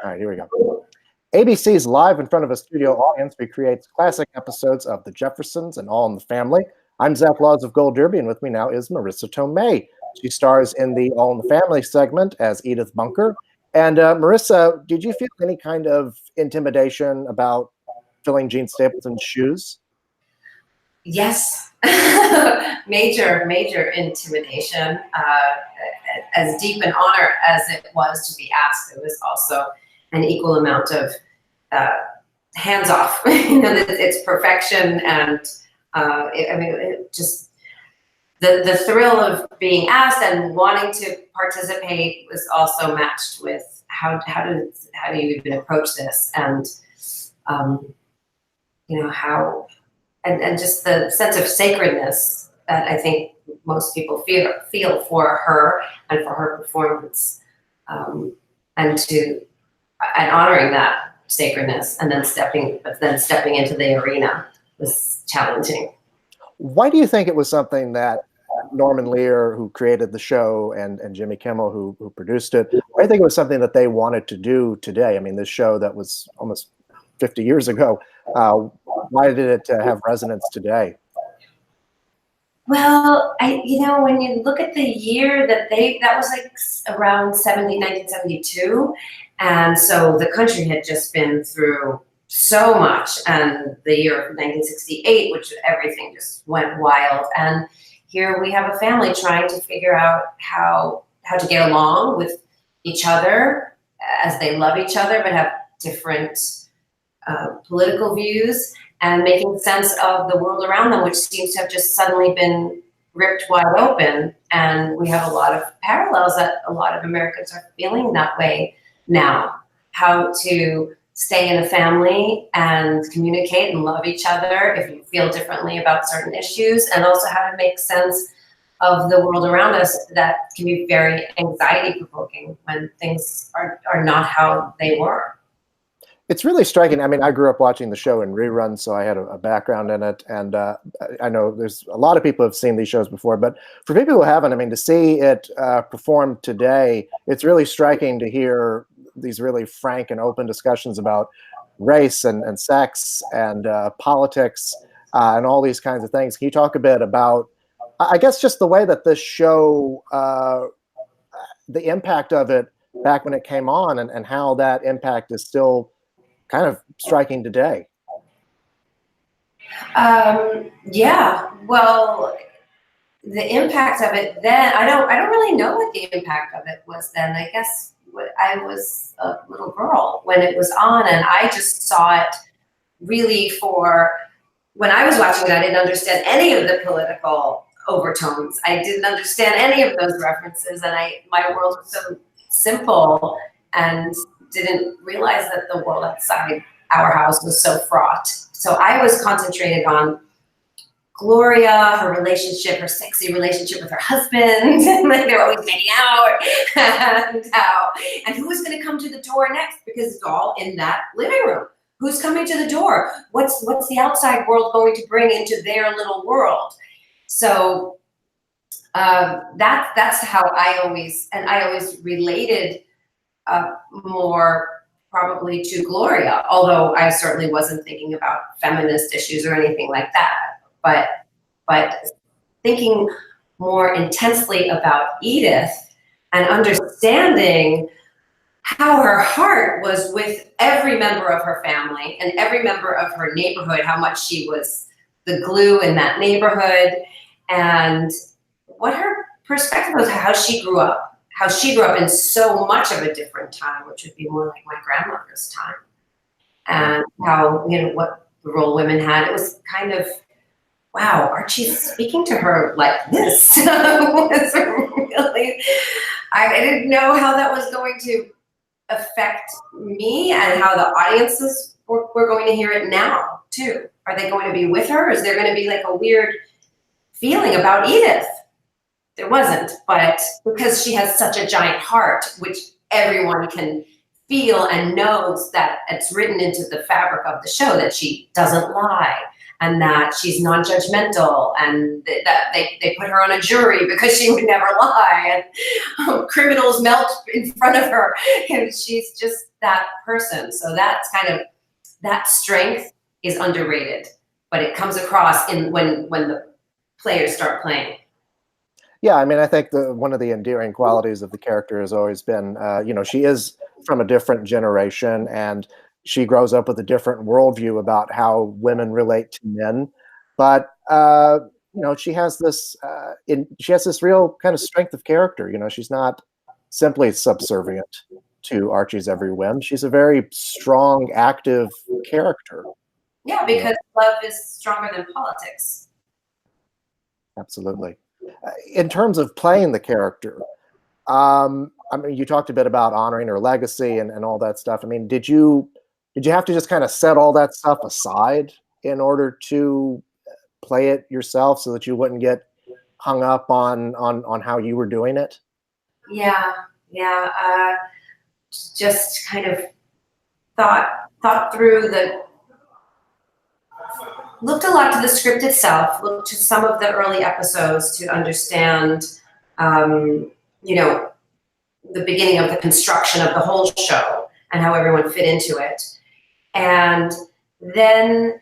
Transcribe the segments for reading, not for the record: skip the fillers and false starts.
All right, here we go. ABC's live in front of a studio audience recreates classic episodes of The Jeffersons and All in the Family. I'm Zach Laws of Gold Derby, and with me now is Marisa Tomei. She stars in the All in the Family segment as Edith Bunker. And Marisa, did you feel any kind of intimidation about filling Jean Stapleton's shoes? Yes, major intimidation. As deep an honor as it was to be asked, it was also an equal amount of hands off. It's perfection, and just the thrill of being asked and wanting to participate was also matched with how do you even approach this, and how. And just the sense of sacredness that I think most people feel for her and for her performance, and honoring that sacredness, and then stepping into the arena was challenging. Why do you think it was something that Norman Lear, who created the show, and Jimmy Kimmel, who produced it, why do you think it was something that they wanted to do today? I mean, this show that was almost 50 years ago, why did it have resonance today? Well, when you look at the year that was like around 1972, and so the country had just been through so much, and the year of 1968, which everything just went wild, and here we have a family trying to figure out how to get along with each other as they love each other but have different political views, and making sense of the world around them, which seems to have just suddenly been ripped wide open. And we have a lot of parallels that a lot of Americans are feeling that way now. How to stay in a family and communicate and love each other if you feel differently about certain issues, and also how to make sense of the world around us that can be very anxiety provoking when things are not how they were. It's really striking. I mean, I grew up watching the show in reruns, so I had a background in it. And I know there's a lot of people who have seen these shows before, but for people who haven't, I mean, to see it performed today, it's really striking to hear these really frank and open discussions about race and sex and politics and all these kinds of things. Can you talk a bit about, I guess, just the way that this show, the impact of it back when it came on, and how that impact is still kind of striking today? Yeah, well, the impact of it then, I don't really know what the impact of it was then. I guess I was a little girl when it was on, and I just saw it really when I was watching it, I didn't understand any of the political overtones. I didn't understand any of those references, and my world was so simple, and didn't realize that the world outside our house was so fraught. So I was concentrated on Gloria, her relationship, her sexy relationship with her husband, like they're always making out, and who was going to come to the door next, because it's all in that living room. Who's coming to the door? What's the outside world going to bring into their little world? So that's how I always related more probably to Gloria, although I certainly wasn't thinking about feminist issues or anything like that. But thinking more intensely about Edith and understanding how her heart was with every member of her family and every member of her neighborhood, how much she was the glue in that neighborhood, and what her perspective was, how she grew up in so much of a different time, which would be more like my grandmother's time, and how, what the role women had. It was kind of, wow, Archie's speaking to her like this. Was really, I didn't know how that was going to affect me, and how the audiences were going to hear it now too. Are they going to be with her? Is there going to be like a weird feeling about Edith? There wasn't, but because she has such a giant heart, which everyone can feel and knows, that it's written into the fabric of the show that she doesn't lie, and that she's non-judgmental, and that they put her on a jury because she would never lie, and criminals melt in front of her, and she's just that person. So that's kind of, that strength is underrated, but it comes across in when the players start playing. Yeah, I mean, I think one of the endearing qualities of the character has always been, she is from a different generation, and she grows up with a different worldview about how women relate to men. But she has this real kind of strength of character. She's not simply subservient to Archie's every whim. She's a very strong, active character. Yeah, because love is stronger than politics. Absolutely. In terms of playing the character, I mean, you talked a bit about honoring her legacy and all that stuff. I mean, did you have to just kind of set all that stuff aside in order to play it yourself so that you wouldn't get hung up on how you were doing it? Yeah. Just kind of thought through looked a lot to the script itself, looked to some of the early episodes to understand, the beginning of the construction of the whole show and how everyone fit into it. And then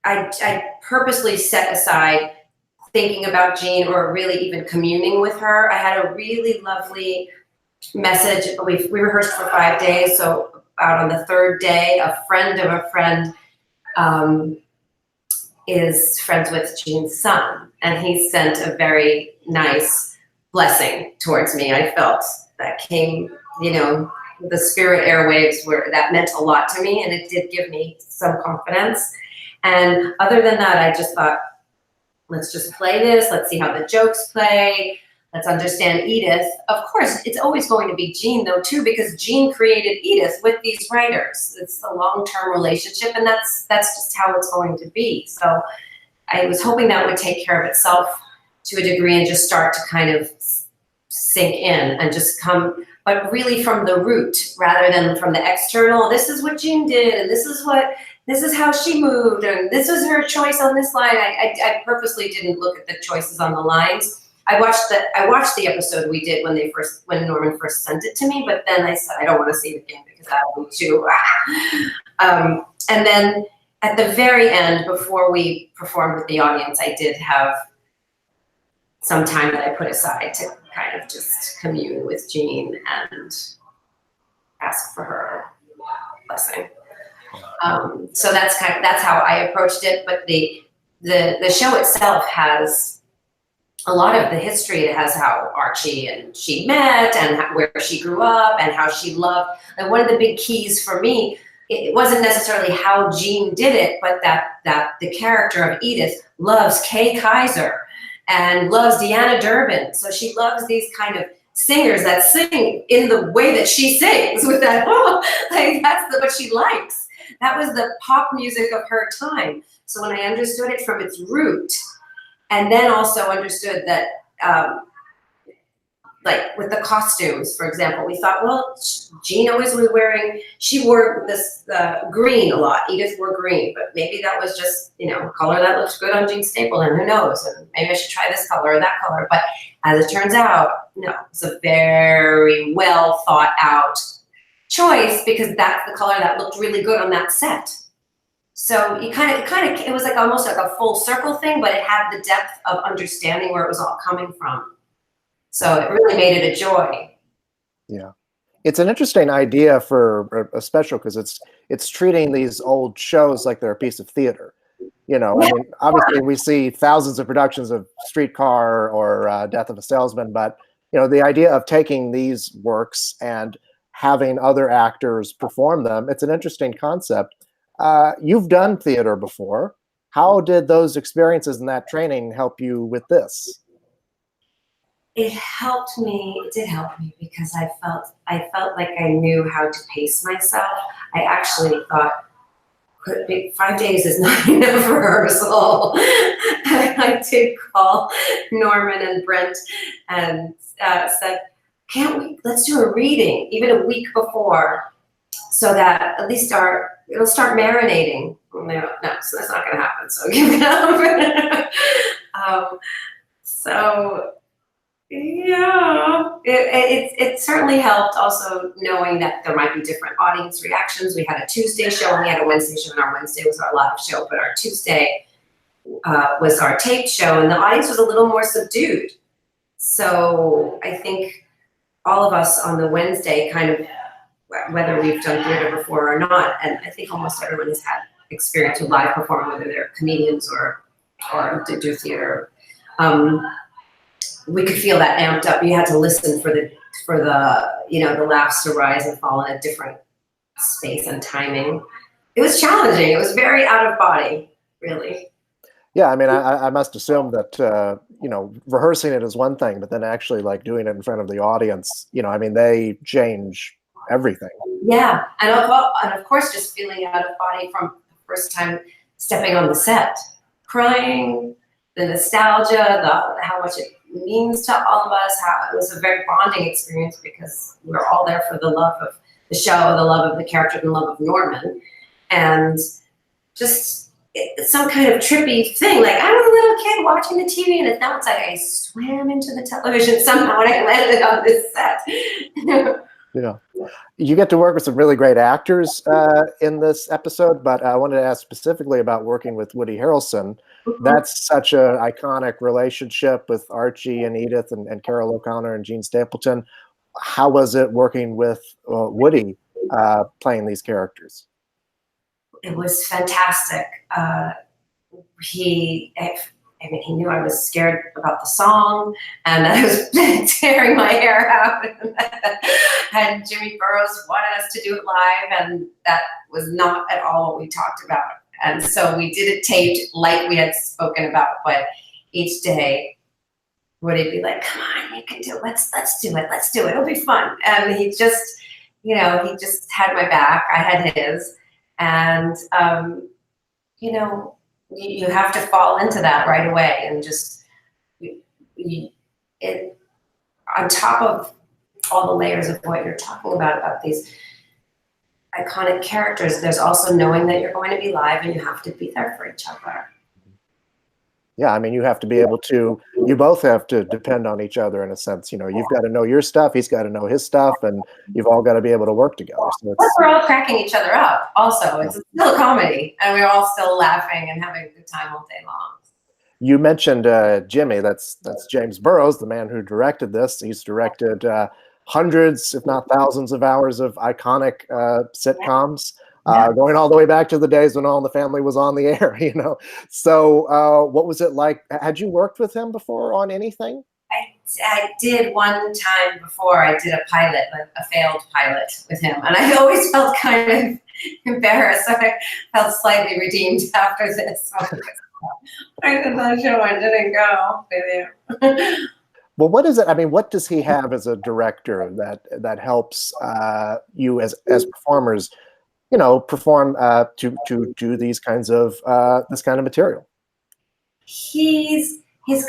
I purposely set aside thinking about Jean or really even communing with her. I had a really lovely message. We rehearsed for 5 days, so out on the third day, a friend of a friend is friends with Jean's son, and he sent a very nice blessing towards me. I felt that came, the spirit airwaves that meant a lot to me, and it did give me some confidence. And other than that, I just thought, let's just play this. Let's see how the jokes play. Let's understand Edith. Of course, it's always going to be Jean, though, too, because Jean created Edith with these writers. It's a long-term relationship, and that's just how it's going to be. So I was hoping that would take care of itself to a degree and just start to kind of sink in and just come, but really from the root rather than from the external. This is what Jean did, and this is how she moved, and this was her choice on this line. I purposely didn't look at the choices on the lines. I watched the episode we did when Norman first sent it to me, but then I said I don't want to see it again because that'll be too. And then at the very end, before we performed with the audience, I did have some time that I put aside to kind of just commune with Jean and ask for her blessing. So that's how I approached it. But the show itself has a lot of the history. It has how Archie and she met and where she grew up and how she loved. And one of the big keys for me, it wasn't necessarily how Jean did it, but that the character of Edith loves Kay Kaiser and loves Deanna Durbin. So she loves these kind of singers that sing in the way that she sings with that, that's what she likes. That was the pop music of her time. So when I understood it from its root, and then also understood that, like with the costumes, for example, we thought, well, Jean always was she wore this green a lot. Edith wore green, but maybe that was just, a color that looks good on Jean Stapleton, who knows? And maybe I should try this color or that color. But as it turns out, no, it's a very well thought out choice because that's the color that looked really good on that set. So it was like almost like a full circle thing, but it had the depth of understanding where it was all coming from. So it really made it a joy. Yeah. It's an interesting idea for a special because it's treating these old shows like they're a piece of theater. I mean, obviously we see thousands of productions of Streetcar or Death of a Salesman, but the idea of taking these works and having other actors perform them, it's an interesting concept. You've done theater before. How did those experiences and that training help you with this? It did help me because I felt like I knew how to pace myself. I actually thought 5 days is not enough rehearsal. I did call Norman and Brent and said, let's do a reading even a week before so that at least it'll start marinating. No, so that's not going to happen. So give it up. So Yeah, it certainly helped also knowing that there might be different audience reactions. We had a Tuesday show and we had a Wednesday show, and our Wednesday was our live show, but our Tuesday was our taped show, and the audience was a little more subdued. So I think all of us on the Wednesday kind of, whether we've done theater before or not, and I think almost everyone has had experience with live performing, whether they're comedians or do theater. We could feel that amped up. You had to listen for the the laughs to rise and fall in a different space and timing. It was challenging. It was very out of body, really. Yeah, I mean, I must assume that rehearsing it is one thing, but then actually like doing it in front of the audience, I mean, they change everything. Yeah, and of course, just feeling out of body from the first time stepping on the set, crying, the nostalgia, how much it means to all of us. How it was a very bonding experience because we were all there for the love of the show, the love of the character, the love of Norman, and just some kind of trippy thing. Like I was a little kid watching the TV, and now it's like I swam into the television somehow, and I landed on this set. Yeah, you get to work with some really great actors in this episode, but I wanted to ask specifically about working with Woody Harrelson. Mm-hmm. That's such an iconic relationship with Archie and Edith and Carol O'Connor and Jean Stapleton. How was it working with Woody playing these characters? It was fantastic. He knew I was scared about the song and I was tearing my hair out. And Jimmy Burrows wanted us to do it live, and that was not at all what we talked about. And so we did it taped like we had spoken about, but each day Woody be like, "Come on, you can do it. Let's do it. Let's do it. It'll be fun." And he just, he just had my back. I had his. And, you have to fall into that right away and just, on top of all the layers of what you're talking about these iconic characters, there's also knowing that you're going to be live and you have to be there for each other. Yeah, I mean, you have to be able to, you both have to depend on each other in a sense. You've got to know your stuff, he's got to know his stuff, and you've all got to be able to work together. So we're all cracking each other up also. It's still a comedy, and we're all still laughing and having a good time all day long. You mentioned Jimmy, that's James Burrows, the man who directed this. He's directed hundreds, if not thousands of hours of iconic sitcoms. Going all the way back to the days when All in the Family was on the air, So what was it like? Had you worked with him before on anything? I did one time before. I did a pilot, a failed pilot with him. And I always felt kind of embarrassed. I felt slightly redeemed after this. I did that show, I didn't go with you. Well, what is it? I mean, what does he have as a director that helps you as performers perform to do these kinds of this kind of material? He's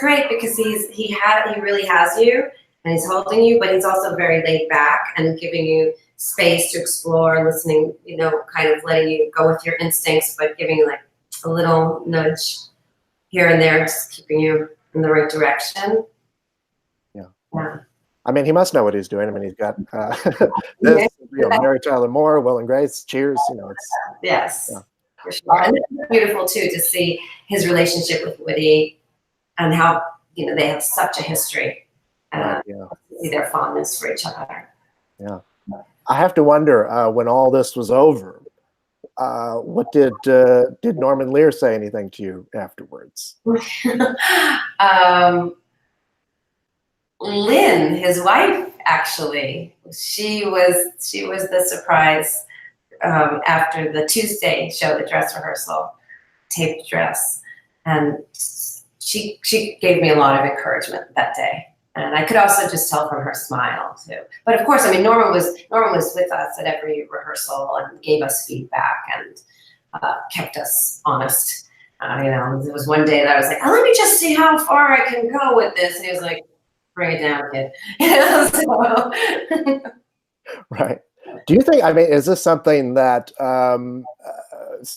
great because he really has you and he's holding you, but he's also very laid back and giving you space to explore, listening, kind of letting you go with your instincts, but giving you like a little nudge here and there, just keeping you in the right direction. Yeah. I mean, he must know what he's doing. I mean, he's got this, Mary Tyler Moore, Will and Grace, Cheers. It's yes, for sure. And it's beautiful too to see his relationship with Woody and how they have such a history. See their fondness for each other. Yeah, I have to wonder when all this was over, what did Norman Lear say anything to you afterwards? Lynn, his wife, actually, she was the surprise after the Tuesday show, the dress rehearsal, taped dress, and she gave me a lot of encouragement that day. And I could also just tell from her smile too. But of course, I mean, Norman was with us at every rehearsal and gave us feedback and kept us honest. There was one day that I was like, "Oh, let me just see how far I can go with this," and he was like, "Bring it down, kid." Right. Do you think, I mean, is this something that,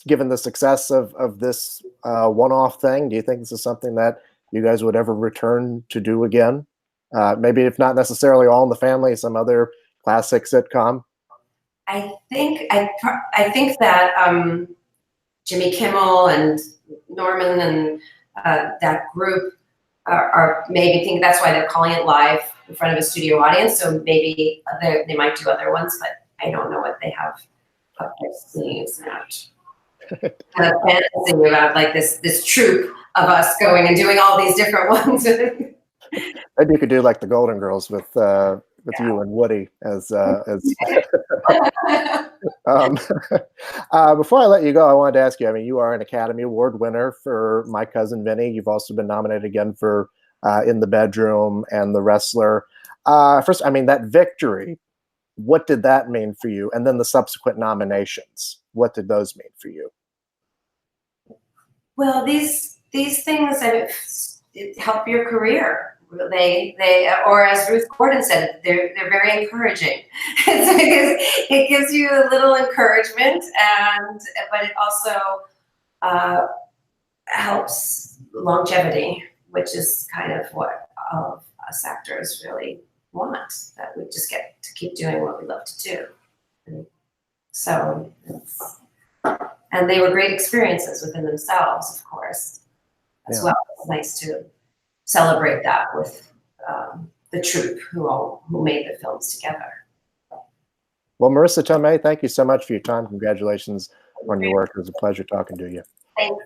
given the success of this one-off thing, do you think this is something that you guys would ever return to do again? Maybe if not necessarily All in the Family, some other classic sitcom? I think that Jimmy Kimmel and Norman and that group are maybe think that's why they're calling it live in front of a studio audience. So maybe they might do other ones, but I don't know what they have up their sleeves out. Kind of fantasy about like this troupe of us going and doing all these different ones. Maybe you could do like the Golden Girls with you and Woody as. Before I let you go, I wanted to ask you. I mean, you are an Academy Award winner for My Cousin Vinny. You've also been nominated again for In the Bedroom and The Wrestler. First, I mean, that victory. What did that mean for you? And then the subsequent nominations. What did those mean for you? Well, these things help your career. They or as Ruth Gordon said, they're very encouraging. It gives you a little encouragement, but it also helps longevity, which is kind of what all of us actors really want. That we just get to keep doing what we love to do. And they were great experiences within themselves, of course, as well. It's nice to celebrate that with the troupe who made the films together. Well, Marisa Tomei, thank you so much for your time. Congratulations on your work. It was a pleasure talking to you. Thanks.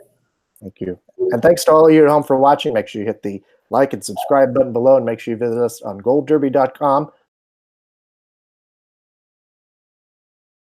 Thank you. And thanks to all of you at home for watching. Make sure you hit the like and subscribe button below, and make sure you visit us on goldderby.com